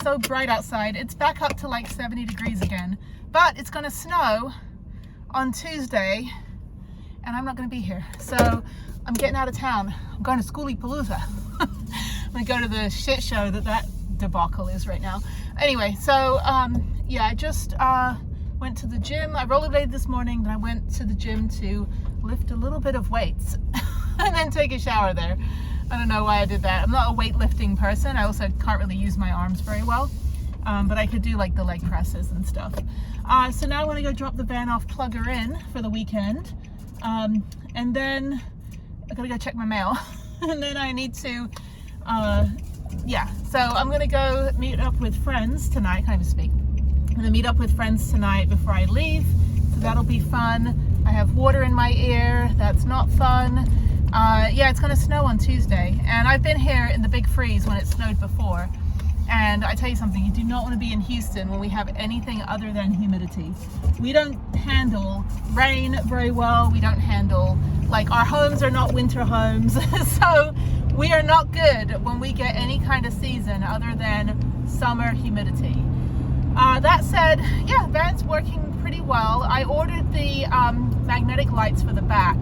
so bright outside. It's back up to like 70 degrees again, but it's gonna snow on Tuesday and I'm not gonna be here. So I'm getting out of town. I'm going to Schoolypalooza. I'm gonna go to the shit show that debacle is right now. Anyway, so yeah, I just went to the gym. I rollerbladed this morning, then I went to the gym to lift a little bit of weights and then take a shower there. I don't know why I did that. I'm not a weightlifting person. I also can't really use my arms very well, but I could do like the leg presses and stuff. So now I want to go drop the van off, plug her in for the weekend, and then I gotta go check my mail. And then I need to, yeah, so I'm gonna go meet up with friends tonight. Can't even speak. I'm gonna meet up with friends tonight before I leave, so that'll be fun. I have water in my ear. That's not fun. Yeah, it's gonna snow on Tuesday, and I've been here in the big freeze when it snowed before. And I tell you something, you do not want to be in Houston when we have anything other than humidity. We don't handle rain very well. We don't handle, like, our homes are not winter homes. So we are not good when we get any kind of season other than summer humidity. That said, yeah, van's working pretty well. I ordered the magnetic lights for the back.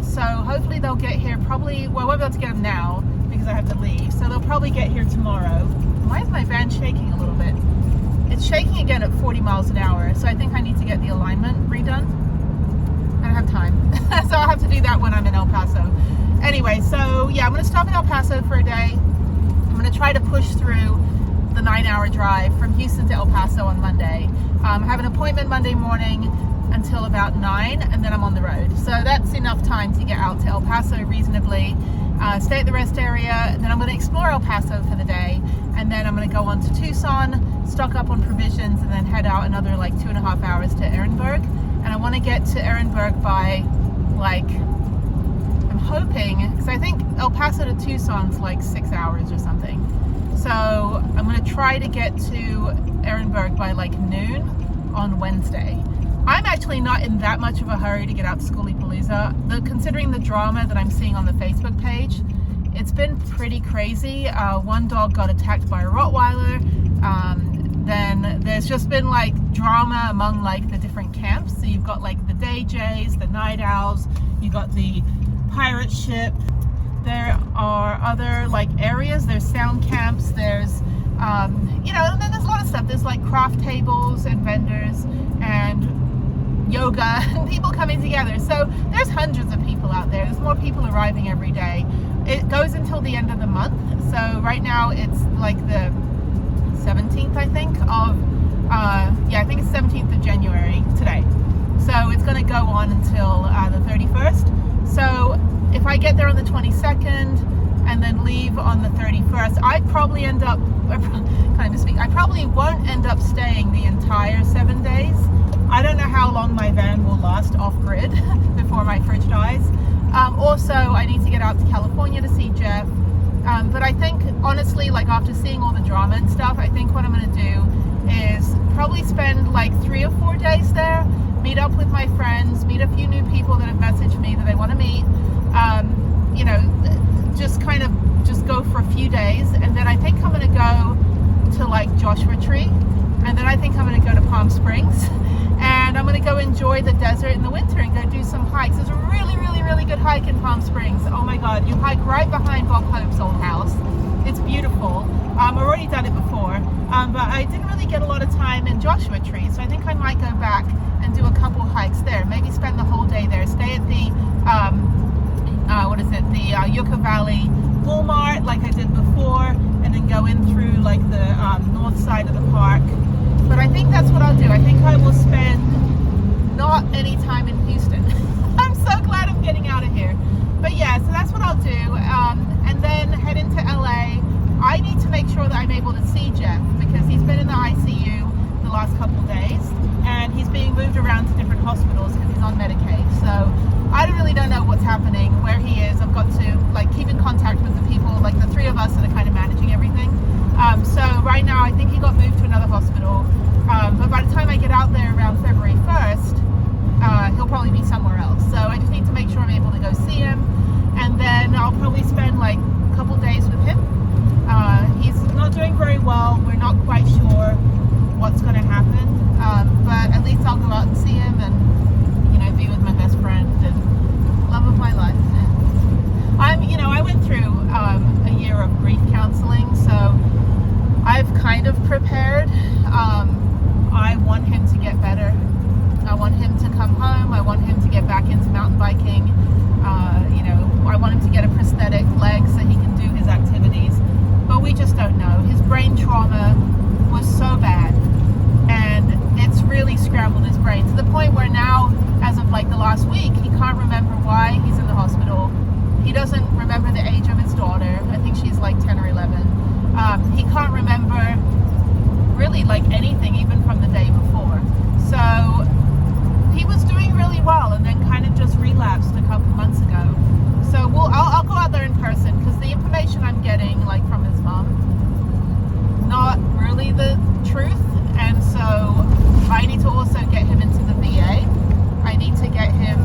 So hopefully they'll get here probably, well, I won't be able to get them now because I have to leave. So they'll probably get here tomorrow. Why is my van shaking a little bit? It's shaking again at 40 miles an hour. So I think I need to get the alignment redone. I don't have time. So I'll have to do that when I'm in El Paso. Anyway, so yeah, I'm going to stop in El Paso for a day. I'm going to try to push through the 9-hour drive from Houston to El Paso on Monday. I have an appointment Monday morning until about 9, and then I'm on the road. So that's enough time to get out to El Paso reasonably, stay at the rest area, then I'm going to explore El Paso for the day, and then I'm going to go on to Tucson, stock up on provisions, and then head out another like 2.5 hours to Ehrenberg. And I want to get to Ehrenberg by, like, I'm hoping, because I think El Paso to Tucson's like 6 hours or something. So I'm going to try to get to Ehrenberg by like noon on Wednesday. I'm actually not in that much of a hurry to get out to Schoolypalooza. Considering the drama that I'm seeing on the Facebook page, it's been pretty crazy. One dog got attacked by a Rottweiler. Then there's just been like drama among like the different camps. So you've got like the Day Jays, the Night Owls, you got the pirate ship. There are other like areas. There's sound camps. There's you know, and then there's a lot of stuff. There's like craft tables and vendors and yoga and people coming together. So there's hundreds of people out there. There's more people arriving every day. It goes until the end of the month. So right now it's like the 17th, I think, of yeah, I think it's 17th of January today. So it's going to go on until the 31st. So if I get there on the 22nd and then leave on the 31st, I'd probably end up, kind of speak, I probably won't end up staying the entire 7 days. I don't know how long my van will last off-grid before my fridge dies. Also, I need to get out to California to see Jeff. But I think, honestly, like after seeing all the drama and stuff, I think what I'm going to do is probably spend like 3 or 4 days there, meet up with my friends, meet a few new people that have messaged me that they want to meet, you know, just kind of just go for a few days. And then I think I'm going to go to like Joshua Tree. And then I think I'm going to go to Palm Springs. And I'm going to go enjoy the desert in the winter and go do some hikes. There's a really, really, really good hike in Palm Springs. Oh my God, you hike right behind Bob Hope's old house. It's beautiful. I've already done it before, but I didn't really get a lot of time in Joshua Tree. So I think I might go back and do a couple hikes there. Maybe spend the whole day there. Stay at the, what is it? The Yucca Valley Walmart like I did before, and then go in through like the north side of the park. But I think that's what I'll do. I think I will spend not any time in Houston. I'm so glad I'm getting out of here. But yeah, so that's what I'll do. And then head into LA. I need to make sure that I'm able to see Jeff because he's been in the ICU the last couple of days. And he's being moved around to different hospitals because he's on Medicaid. So I really don't know what's happening, where he is. I've got to like keep in contact with the people, like the three of us that are kind of managing everything. So right now I think he got moved to another hospital. But by the time I get out there around February 1st, he'll probably be somewhere else. So I just need to make sure I'm able to go see him. And then I'll probably spend like Mom. Not really the truth. And so I need to also get him into the VA. I need to get him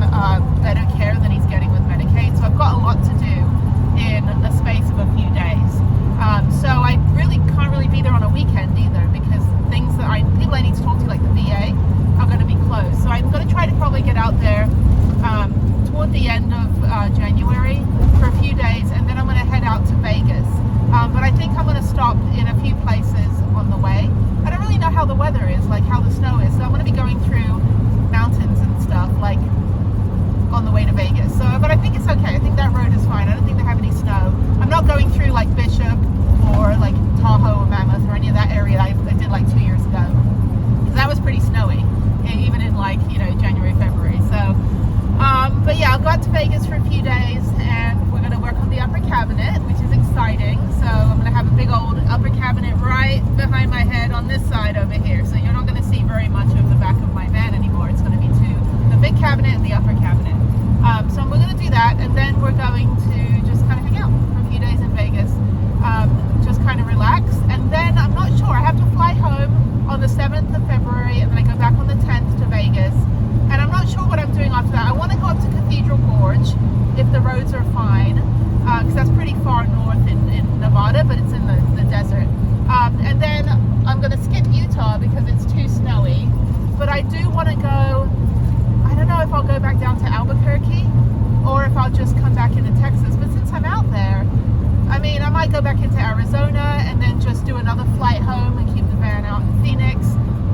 better care than he's getting with Medicaid. So I've got a lot to do in a space of a few days. So I really can't really be there on a weekend either, because things that people I need to talk to, like the VA, are going to be closed. So I'm going to try to probably get out there toward the end of January for a few days, and then I'm going to head out to Vegas. But I think I'm going to stop in a few places on the way. I don't really know how the weather is, like how the snow is. So I'm going to be going through mountains and stuff, like on the way to Vegas. So, but I think it's okay. I think that road is fine. I don't think they have any snow. I'm not going through like Bishop or like Tahoe or Mammoth or any of that area I did like 2 years ago, because that was pretty snowy, even in like, you know, January, February. So, but yeah, I'll go out to Vegas for a few days, and we're going to work on the upper cabinet, which is exciting. So I'm going to have a big old upper cabinet right behind my head on this side over here. So you're not going to see very much of the back of my van anymore. It's going to be the big cabinet and the upper cabinet. So we're going to do that, and then we're going to just kind of hang out for a few days in Vegas, just kind of relax. And then I'm not sure, I have to fly home on the 7th of February, and then I go back on the 10th to Vegas. And I'm not sure what I'm doing after that. I want to go up to Cathedral Gorge if the roads are fine, because that's pretty far north in Nevada, but it's in the desert. And then I'm going to skip Utah because it's too snowy. But I do want to go, I don't know if I'll go back down to Albuquerque or if I'll just come back into Texas. But since I'm out there, I mean, I might go back into Arizona and then just do another flight home and keep the van out in Phoenix.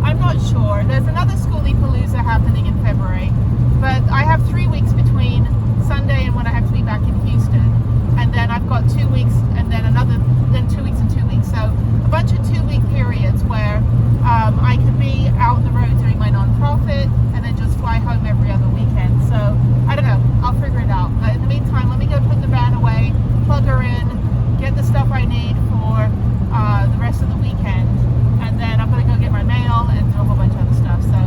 I'm not sure. There's another Schoolie Palooza happening in February, but I have 3 weeks between Sunday and when I have to be back in Houston. And then I've got 2 weeks and then 2 weeks and 2 weeks. So a bunch of 2-week periods where I could be out on the road doing my nonprofit and then just fly home every other weekend. So I don't know, I'll figure it out. But in the meantime, let me go put the van away, plug her in, get the stuff I need for the rest of the weekend. And then I'm going to go get my mail and do a whole bunch of other stuff. So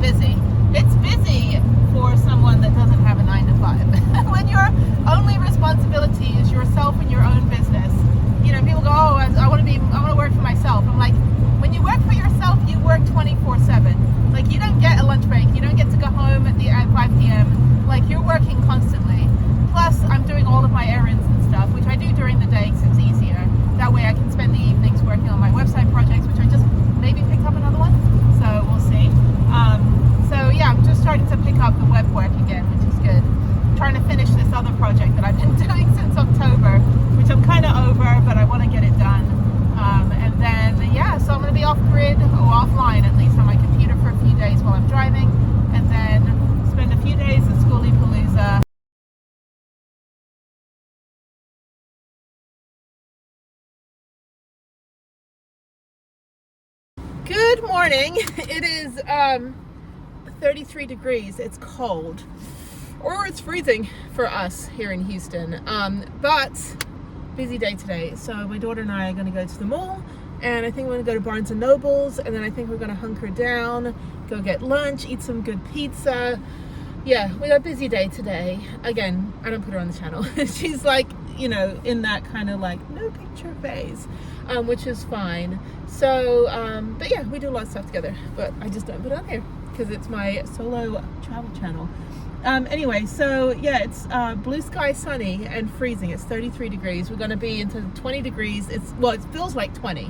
busy. It's busy for someone that doesn't have a 9-to-5. When your only responsibility is yourself and your own business. You know, people go, oh, I want to work for myself. I'm like, when you work for yourself, you work 24/7. Like, you don't get a lunch break. You don't get to go home at 5 p.m. Like, you're working constantly. Plus, I'm doing all of my errands and stuff, which I do during the day because it's easier. That way I can spend the evenings working on my website projects, which I just maybe picked up another one. So we'll see. So yeah, I'm just starting to pick up the web work again, which is good. I'm trying to finish this other project that I've been doing since October, which I'm kind of over, but I want to get it done. And then, yeah, so I'm going to be off-grid, or offline at least, on my computer for a few days while I'm driving, and then spend a few days at Schoolie Palooza. Good morning. It is 33 degrees. It's cold, or it's freezing for us here in Houston. But busy day today. So my daughter and I are going to go to the mall, and I think we're going to go to Barnes and Nobles, and then I think we're going to hunker down, go get lunch, eat some good pizza. Yeah, we got a busy day today. Again, I don't put her on the channel. She's like, you know, in that kind of like no picture phase, which is fine. So, but yeah, we do a lot of stuff together, but I just don't put it on here because it's my solo travel channel. Anyway, so yeah, it's blue sky, sunny, and freezing. It's 33 degrees. We're going to be into 20 degrees. It feels like 20,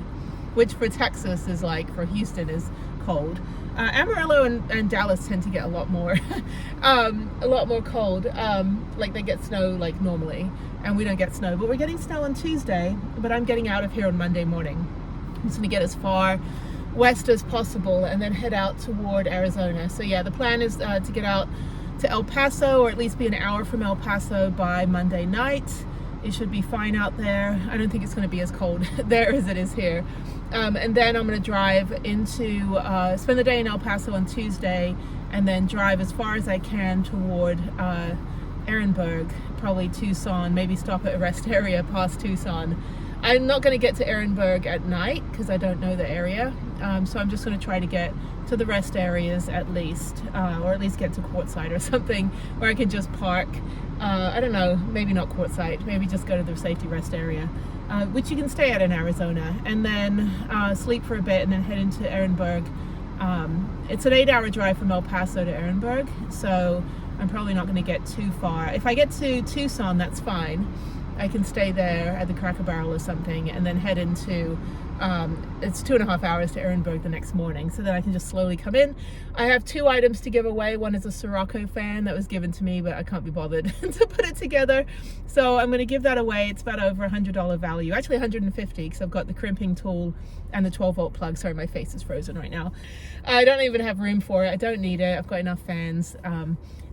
which for Texas is like, for Houston is cold. Amarillo and Dallas tend to get a lot more cold. Like they get snow like normally, and we don't get snow, but we're getting snow on Tuesday, but I'm getting out of here on Monday morning. I'm just going to get as far west as possible and then head out toward Arizona. So yeah, the plan is to get out to El Paso, or at least be an hour from El Paso by Monday night. It should be fine out there. I don't think it's going to be as cold there as it is here. And then I'm going to drive into, spend the day in El Paso on Tuesday, and then drive as far as I can toward Ehrenberg, probably Tucson, maybe stop at a rest area past Tucson. I'm not going to get to Ehrenberg at night because I don't know the area. So I'm just going to try to get to the rest areas at least, or at least get to Quartzsite or something where I can just park I don't know, maybe not quartzsite, maybe just go to the safety rest area, which you can stay at in Arizona, and then sleep for a bit and then head into Ehrenberg. It's an 8-hour drive from El Paso to Ehrenberg, so I'm probably not going to get too far. If I get to Tucson, that's fine. I can stay there at the Cracker Barrel or something and then head into, it's 2.5 hours to Ehrenberg the next morning, so then I can just slowly come in. I have 2 items to give away. One is a Sirocco fan that was given to me, but I can't be bothered to put it together. So I'm going to give that away. It's about over $100 value, actually 150, because I've got the crimping tool and the 12-volt plug. Sorry, my face is frozen right now. I don't even have room for it. I don't need it. I've got enough fans.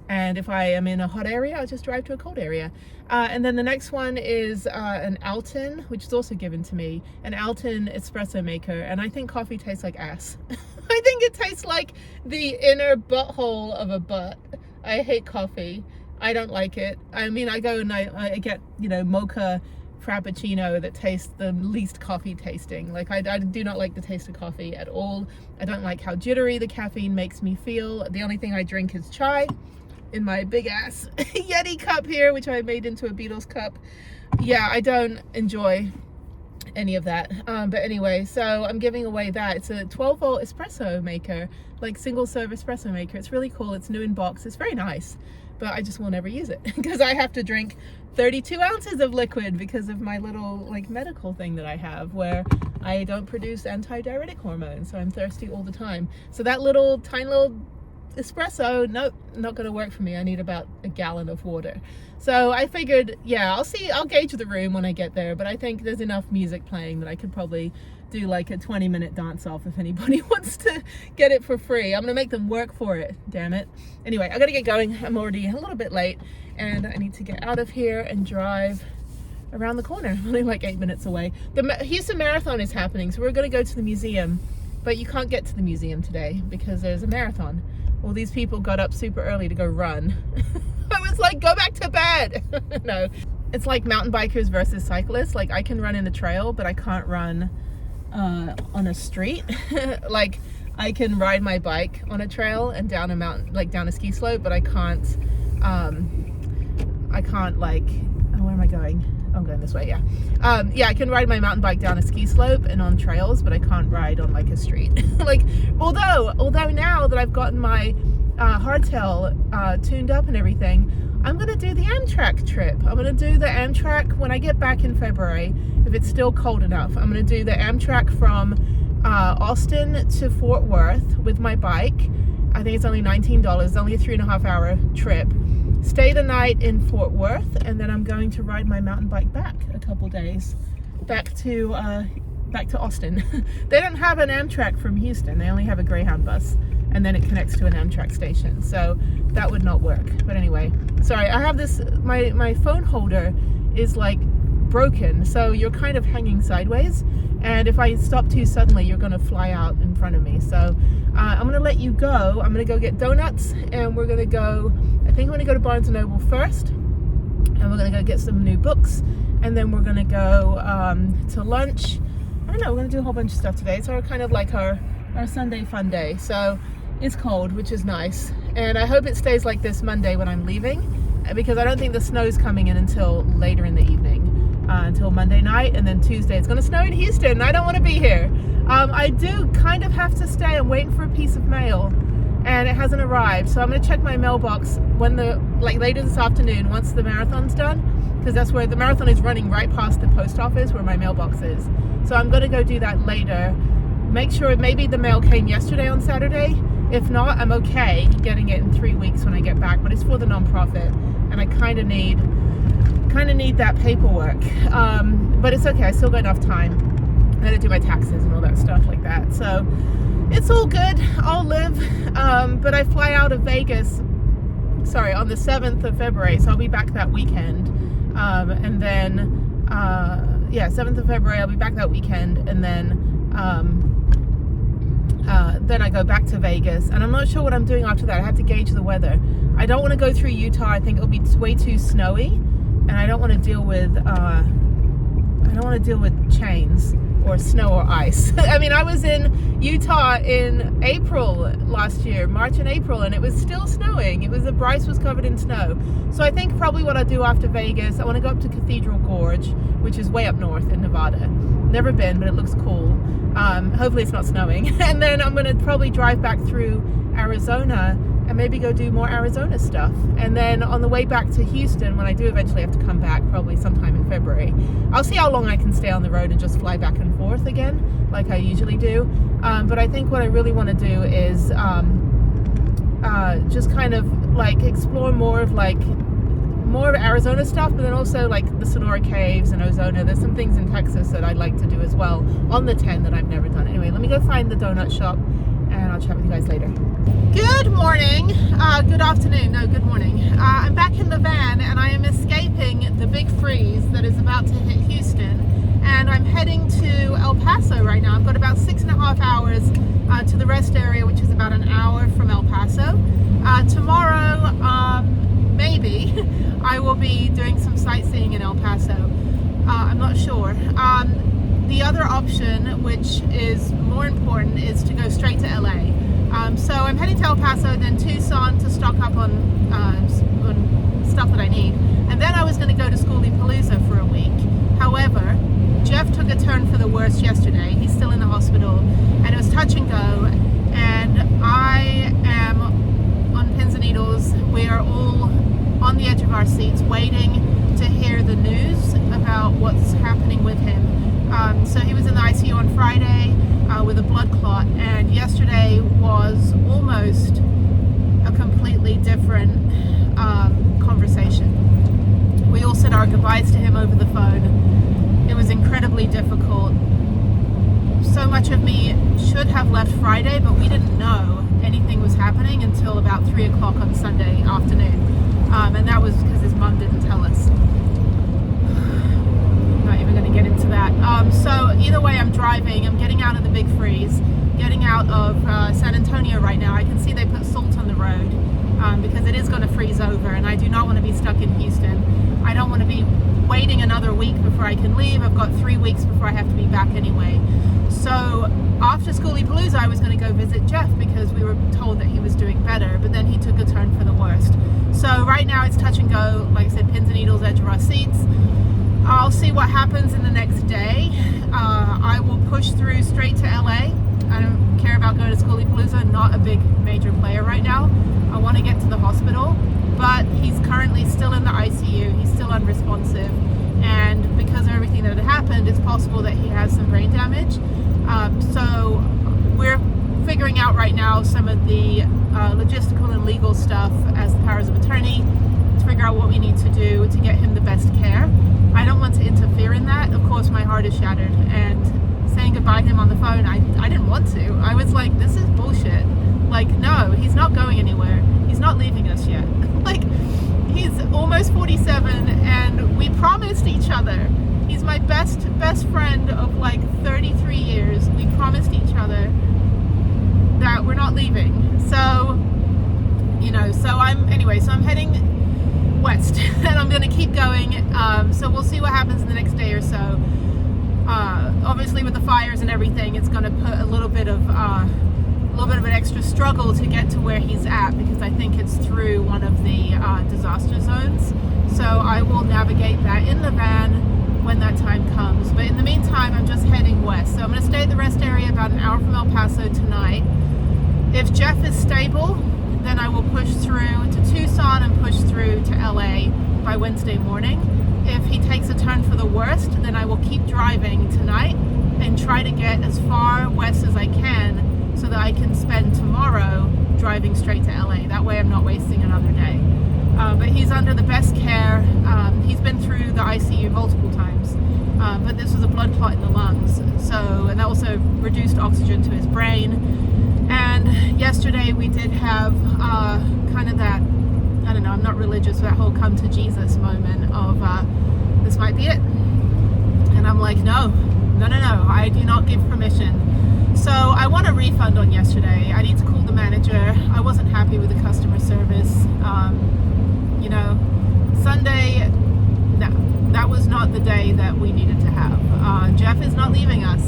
And if I am in a hot area, I'll just drive to a cold area. And then the next one is an Alton, which is also given to me, an Alton espresso maker. And I think coffee tastes like ass. I think it tastes like the inner butthole of a butt. I hate coffee. I don't like it. I mean, I go and I get, you know, mocha frappuccino that tastes the least coffee tasting. Like I do not like the taste of coffee at all. I don't like how jittery the caffeine makes me feel. The only thing I drink is chai in my big ass Yeti cup here, which I made into a Beatles cup. Yeah, I don't enjoy any of that. But anyway, so I'm giving away that. It's a 12-volt espresso maker, like single serve espresso maker. It's really cool. It's new in box. It's very nice, but I just will never use it because I have to drink 32 ounces of liquid because of my little like medical thing that I have where I don't produce anti-diuretic hormones, so I'm thirsty all the time. So that little tiny little espresso, nope, not gonna work for me. I need about a gallon of water. So I figured, yeah, I'll gauge the room when I get there, but I think there's enough music playing that I could probably do like a 20-minute dance off if anybody wants to get it for free. I'm gonna make them work for it, damn it. Anyway, I gotta get going. I'm already a little bit late and I need to get out of here and drive around the corner. I'm only like 8 minutes away. The Houston Marathon is happening, so we're gonna go to the museum, but you can't get to the museum today because there's a marathon. Well, these people got up super early to go run. I was like, go back to bed. No, it's like mountain bikers versus cyclists. Like I can run in the trail, but I can't run on a street. Like I can ride my bike on a trail and down a mountain, like down a ski slope, but I can't like, oh, where am I going? I'm going this way, yeah. Yeah, I can ride my mountain bike down a ski slope and on trails, but I can't ride on like a street. Like, although now that I've gotten my hardtail tuned up and everything, I'm gonna do the Amtrak trip. I'm gonna do the Amtrak when I get back in February, if it's still cold enough. I'm gonna do the Amtrak from Austin to Fort Worth with my bike. I think it's only $19. It's only a 3.5 hour trip. Stay the night in Fort Worth, and then I'm going to ride my mountain bike back a couple days, back to Austin. They don't have an Amtrak from Houston. They only have a Greyhound bus, and then it connects to an Amtrak station. So that would not work. But anyway, sorry. I have this. My phone holder is like broken, so you're kind of hanging sideways. And if I stop too suddenly, you're going to fly out in front of me. So I'm going to let you go. I'm going to go get donuts, and we're going to go, I think I'm going to go to Barnes & Noble first, and we're going to go get some new books, and then we're going to go to lunch. I don't know, we're going to do a whole bunch of stuff today. It's kind of like our Sunday fun day. So it's cold, which is nice. And I hope it stays like this Monday when I'm leaving, because I don't think the snow's coming in until later in the evening. Until Monday night, and then Tuesday it's going to snow in Houston. I don't want to be here. I do kind of have to stay. I'm waiting for a piece of mail and it hasn't arrived, so I'm going to check my mailbox when later this afternoon once the marathon's done, because that's where the marathon is running, right past the post office where my mailbox is. So I'm going to go do that later. Make sure maybe the mail came yesterday on Saturday. If not, I'm okay getting it in 3 weeks when I get back, but it's for the nonprofit and I kind of need that paperwork, but it's okay. I still got enough time. I gotta do my taxes and all that stuff like that, so it's all good. I'll live. But I fly out of Vegas on the 7th of February, so I'll be back that weekend, and then 7th of February I'll be back that weekend, and then I go back to Vegas, and I'm not sure what I'm doing after that. I have to gauge the weather. I don't want to go through Utah. I think it'll be way too snowy, and I don't want to deal with chains. or snow or ice. I mean, I was in Utah in April last year, March and April, and it was still snowing. Bryce was covered in snow. So I think probably what I'll do after Vegas, I want to go up to Cathedral Gorge, which is way up north in Nevada. Never been, but it looks cool. Hopefully it's not snowing. And then I'm going to probably drive back through Arizona and maybe go do more Arizona stuff. And then on the way back to Houston, when I do eventually have to come back, probably sometime in February, I'll see how long I can stay on the road and just fly back and forth again, like I usually do. But I think what I really want to do is just kind of like explore more of Arizona stuff, but then also like the Sonora Caves and Ozona. There's some things in Texas that I'd like to do as well on the 10 that I've never done. Anyway, let me go find the donut shop and I'll chat with you guys later. Good morning, good afternoon, no, good morning. I'm back in the van and I am escaping the big freeze that is about to hit Houston, and I'm heading to El Paso right now. I've got about 6.5 hours to the rest area, which is about an hour from El Paso. Tomorrow, maybe, I will be doing some sightseeing in El Paso. I'm not sure. The other option, which is more important, is to go straight to LA. So I'm heading to El Paso, then Tucson to stock up on stuff that I need. And then I was going to go to Storyboard for a week. However, Jeff took a turn for the worse yesterday. He's still in the hospital and it was touch and go. And I am on pins and needles. We are all on the edge of our seats waiting to hear the news about what's happening with him. So he was in the ICU on Friday with a blood clot, and yesterday was almost a completely different conversation. We all said our goodbyes to him over the phone. It was incredibly difficult. So much of me should have left Friday, but we didn't know anything was happening until about 3 o'clock on Sunday afternoon. And that was because his mum didn't tell us. Not even going to get into that. So either way, I'm driving. I'm getting out of the big freeze, getting out of San Antonio right now. I can see they put salt on the road because it is going to freeze over, and I do not want to be stuck in Houston. I don't want to be waiting another week before I can leave. I've got 3 weeks before I have to be back anyway. So after Storyboard, I was going to go visit Jeff because we were told that he was doing better, but then he took a turn for the worst. So right now it's touch and go, like I said, pins and needles, edge of our seats. I'll see what happens in the next day. I will push through straight to LA. I don't care about going to Storyboard, not a big major player right now. I want to get to the hospital, but he's currently still in the ICU. He's still unresponsive, and because of everything that had happened, it's possible that he has some brain damage. So we're figuring out right now some of the logistical and legal stuff as the powers of attorney to figure out what we need to do to get him the best care. I don't want to interfere in that. Of course, my heart is shattered, and saying goodbye to him on the phone, I didn't want to. I was like, this is bullshit. Like, no, he's not going anywhere. He's not leaving us yet. Like, he's almost 47, and we promised each other. He's my best friend of like 33 years. We promised each other that we're not leaving. So, you know, so I'm heading west and I'm going to keep going. So we'll see what happens in the next day or so. Obviously with the fires and everything, it's going to put a little bit of an extra struggle to get to where he's at, because I think it's through one of the disaster zones. So I will navigate that in the van when that time comes. But in the meantime, I'm just heading west. So I'm going to stay at the rest area about an hour from El Paso tonight. If Jeff is stable, then I will push through to Tucson and push through to LA by Wednesday morning. If he takes a turn for the worst, then I will keep driving tonight and try to get as far west as I can so that I can spend tomorrow driving straight to LA. That way I'm not wasting another day. But he's under the best care. He's been through the ICU multiple times, but this was a blood clot in the lungs. So, and that also reduced oxygen to his brain. And yesterday we did have kind of that, I don't know, I'm not religious, that whole come to Jesus moment of this might be it. And I'm like, no, I do not give permission. So I want a refund on yesterday. I need to call the manager. I wasn't happy with the customer service. You know, Sunday, that was not the day that we needed to have. Jeff is not leaving us.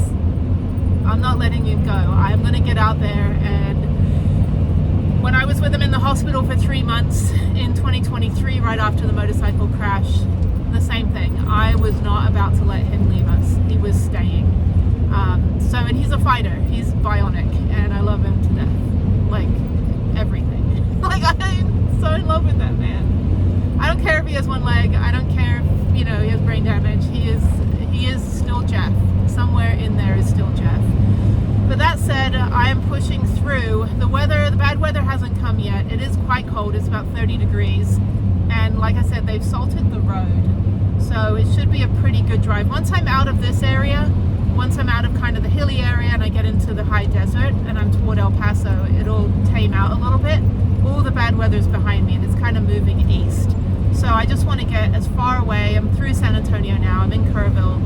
out there. And when I was with him in the hospital for 3 months in 2023, right after the motorcycle crash, the same thing. I was not about to let him leave us. He was staying. And he's a fighter. He's bionic, and I love him to death. Like, everything. Like, I'm so in love with that man. I don't care if he has one leg. I don't care if, you know, he has brain damage. He is still Jeff. Somewhere in there is still Jeff. But that said, I am pushing through. The bad weather hasn't come yet. It is quite cold. It's about 30 degrees. And like I said, they've salted the road. So it should be a pretty good drive. Once I'm out of this area, once I'm out of kind of the hilly area and I get into the high desert and I'm toward El Paso, it'll tame out a little bit. All the bad weather's behind me and it's kind of moving east. So I just want to get as far away. I'm through San Antonio now. I'm in Kerrville,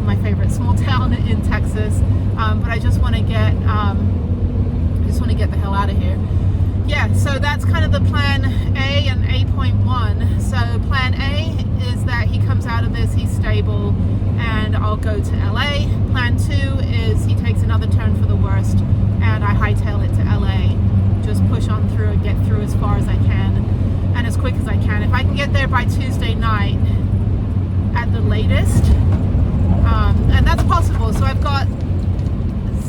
my favorite small town in Texas. But I just want to get the hell out of here. Yeah, so that's kind of the plan A and A.1. So plan A is that he comes out of this, he's stable, and I'll go to LA. Plan 2 is he takes another turn for the worst, and I hightail it to LA. Just push on through and get through as far as I can, and as quick as I can. If I can get there by Tuesday night at the latest, and that's possible. So I've got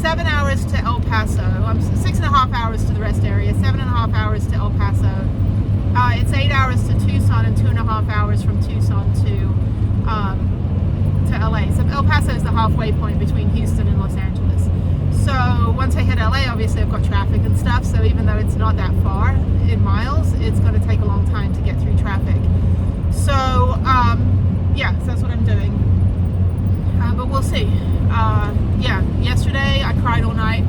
7 hours to El Paso. I'm 6.5 hours to the rest area, 7.5 hours to El Paso. It's 8 hours to Tucson and 2.5 hours from Tucson to LA. So El Paso is the halfway point between Houston and Los Angeles. So once I hit LA, obviously I've got traffic and stuff. So even though it's not that far in miles, it's going to take a long time to get through traffic. So yeah, so that's what I'm doing. But we'll see. Yeah, yesterday I cried all night.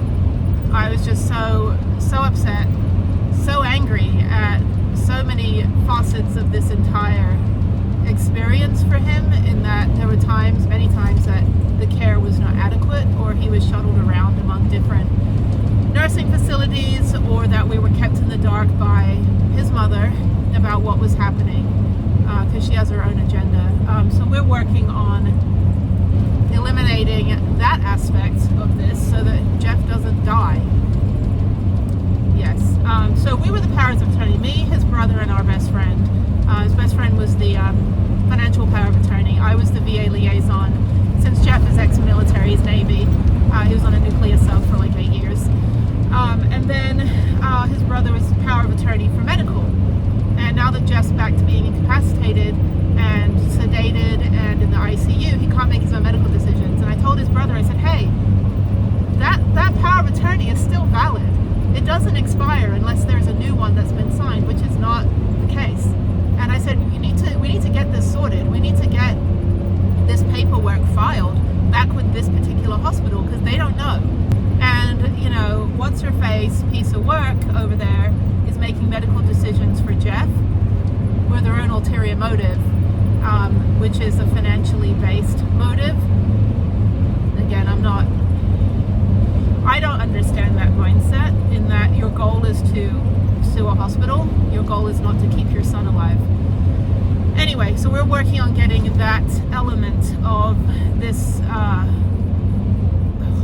I was just so upset, so angry at so many facets of this entire experience for him, in that there were many times that the care was not adequate, or he was shuttled around among different nursing facilities, or that we were kept in the dark by his mother about what was happening, because she has her own agenda. So we're working on eliminating that aspect of this so that Jeff doesn't die. Yes. So we were the powers of attorney, me, his brother, and our best friend. His best friend was the financial power of attorney. I was the VA liaison. Since Jeff is ex-military, he's Navy. He was on a nuclear sub for like 8 years. And then his brother was the power of attorney for medical. And now that Jeff's back to being incapacitated and sedated and in the ICU, he can't make his own medical decisions. And I told his brother, I said, hey, that power of attorney is still valid. It doesn't expire unless there's a new one that's been signed, which is not the case. And I said, we need to get this sorted. We need to get this paperwork filed back with this particular hospital, because they don't know. And, you know, what's her face piece of work over there is making medical decisions for Jeff with their own ulterior motive, which is a financially based motive. Again, I don't understand that mindset, in that your goal is to sue a hospital. Your goal is not to keep your son alive. Anyway, so we're working on getting that element of this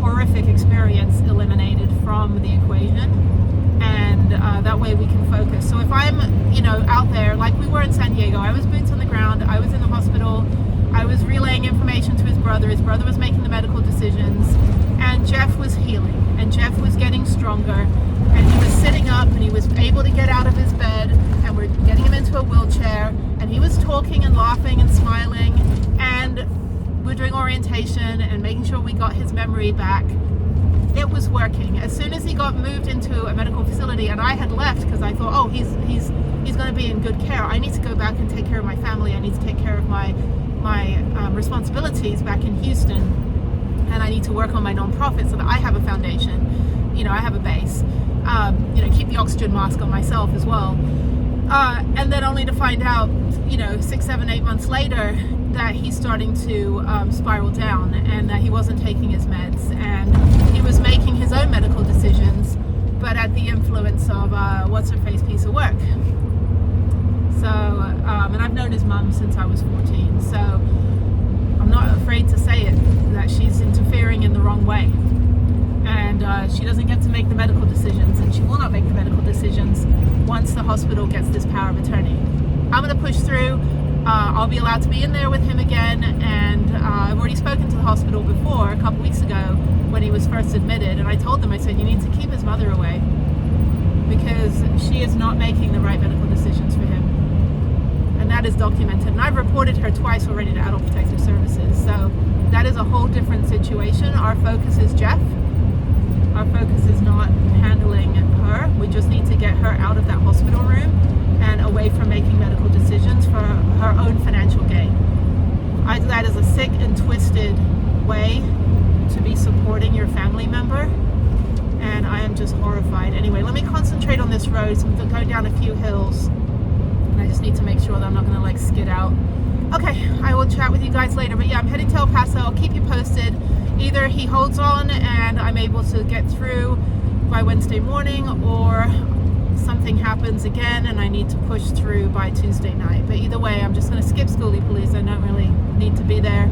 horrific experience eliminated from the equation, and that way we can focus. So if I'm, you know, out there like we were in San Diego, I was boots on the ground, I was in the hospital, I was relaying information to his brother was making the medical decisions, and Jeff was healing, and Jeff was getting stronger, and he was sitting up, and he was able to get out of his bed, and we're getting him into a wheelchair, and he was talking and laughing and smiling, and we're doing orientation and making sure we got his memory back. It was working. As soon as he got moved into a medical facility, and I had left because I thought, oh, he's going to be in good care. I need to go back and take care of my family. I need to take care of my responsibilities back in Houston, and I need to work on my nonprofit so that I have a foundation. You know, I have a base. You know, keep the oxygen mask on myself as well. And then only to find out, you know, 6, 7, 8 months later, that he's starting to spiral down, and that he wasn't taking his meds, and he was making his own medical decisions, but at the influence of what's her face piece of work. So, and I've known his mum since I was 14, so I'm not afraid to say it, that she's interfering in the wrong way, and she doesn't get to make make the medical decisions, and she will not make the medical decisions once the hospital gets this power of attorney. I'm going to push through. I'll be allowed to be in there with him again, and I've already spoken to the hospital before, a couple weeks ago, when he was first admitted, and I told them, I said, you need to keep his mother away, because she is not making the right medical decisions for him. And that is documented. And I've reported her twice already to Adult Protective Services. So that is a whole different situation. Our focus is Jeff. Our focus is not handling her. We just need to get her out of that hospital room and away from making medical decisions for her own financial gain. That is a sick and twisted way to be supporting your family member. And I am just horrified. Anyway, let me concentrate on this road. So I'm going down a few hills. And I just need to make sure that I'm not going to like skid out. Okay, I will chat with you guys later. But yeah, I'm heading to El Paso. I'll keep you posted. Either he holds on and I'm able to get through by Wednesday morning, or something happens again and I need to push through by Tuesday night. But either way, I'm just going to skip schoolie police. I don't really need to be there.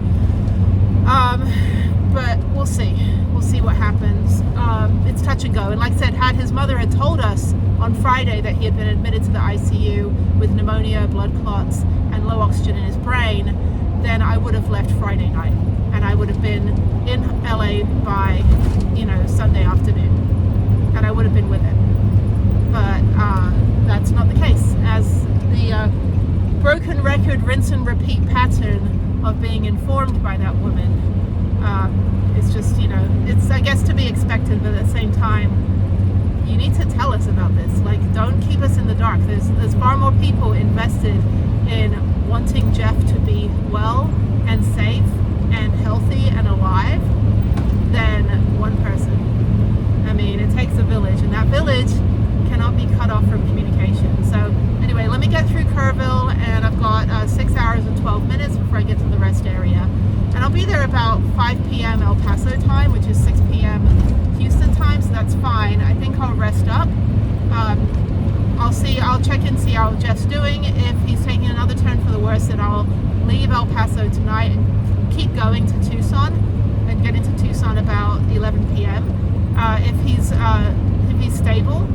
But we'll see. We'll see what happens. It's touch and go. And like I said, had his mother had told us on Friday that he had been admitted to the ICU with pneumonia, blood clots, and low oxygen in his brain, then I would have left Friday night. And I would have been in LA by, Sunday afternoon. And I would have been with him. But that's not the case. As the broken record, rinse and repeat pattern of being informed by that woman, it's just, it's, I guess, to be expected, but at the same time, you need to tell us about this. Like, don't keep us in the dark. There's far more people invested in wanting Jeff to be well and safe and healthy and alive than one person. I mean, it takes a village, and that village cannot be cut off from communication. So anyway, let me get through Kerrville, and I've got 6 hours and 12 minutes before I get to the rest area. And I'll be there about 5 p.m. El Paso time, which is 6 p.m. Houston time, so that's fine. I think I'll rest up. I'll check and see how Jeff's doing. If he's taking another turn for the worse, then I'll leave El Paso tonight and keep going to Tucson and get into Tucson about 11 p.m. If he's stable,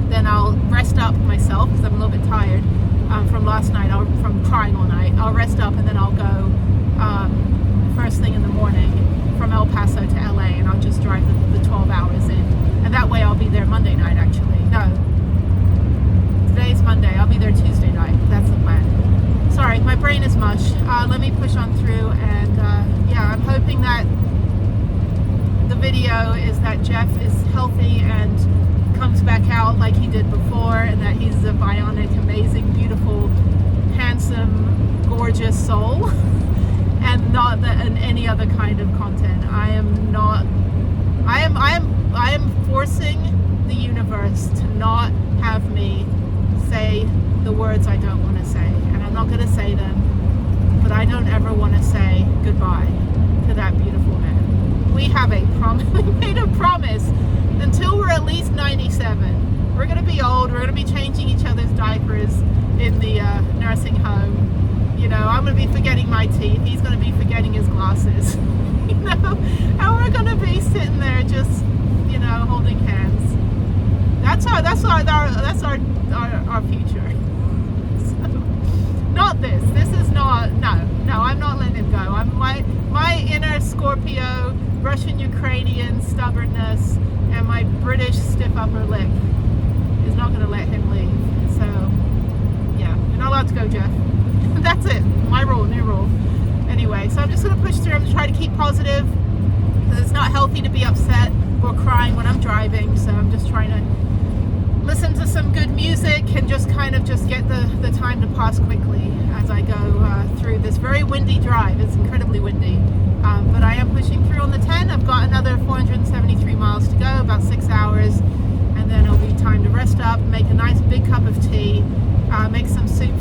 then I'll rest up myself because I'm a little bit tired from last night, from crying all night. I'll rest up and then I'll go first thing in the morning from El Paso to LA, and I'll just drive the 12 hours in. And that way I'll be there Monday night, actually. No, today's Monday. I'll be there Tuesday night. That's the plan. Sorry, my brain is mush. Let me push on through, and yeah, I'm hoping that the video is that Jeff is healthy and comes back out like he did before, and that he's a bionic, amazing, beautiful, handsome, gorgeous soul, and not any other kind of content. I am forcing the universe to not have me say the words I don't want to say, and I'm not going to say them, but I don't ever want to say goodbye to that beautiful man. We have a promise. We made a promise. Until we're at least 97, we're going to be old. We're going to be changing each other's diapers in the nursing home. I'm going to be forgetting my teeth. He's going to be forgetting his glasses. And we're going to be sitting there just, holding hands. That's our future. So, not this. This is not. No. I'm not letting him go. My inner Scorpio, Russian Ukrainian stubbornness, and my British stiff upper lip is not going to let him leave. So, yeah, you're not allowed to go, Jeff. That's it. My rule, new rule. Anyway, so I'm just going to push through. I'm going to try to keep positive, because it's not healthy to be upset or crying when I'm driving. So I'm just trying to listen to some good music and just kind of just get the time to pass quickly as I go through this very windy drive. It's incredibly windy. But I am pushing through on the 10. I've got another 473 miles to go, about 6 hours, and then it'll be time to rest up, make a nice big cup of tea, make some soup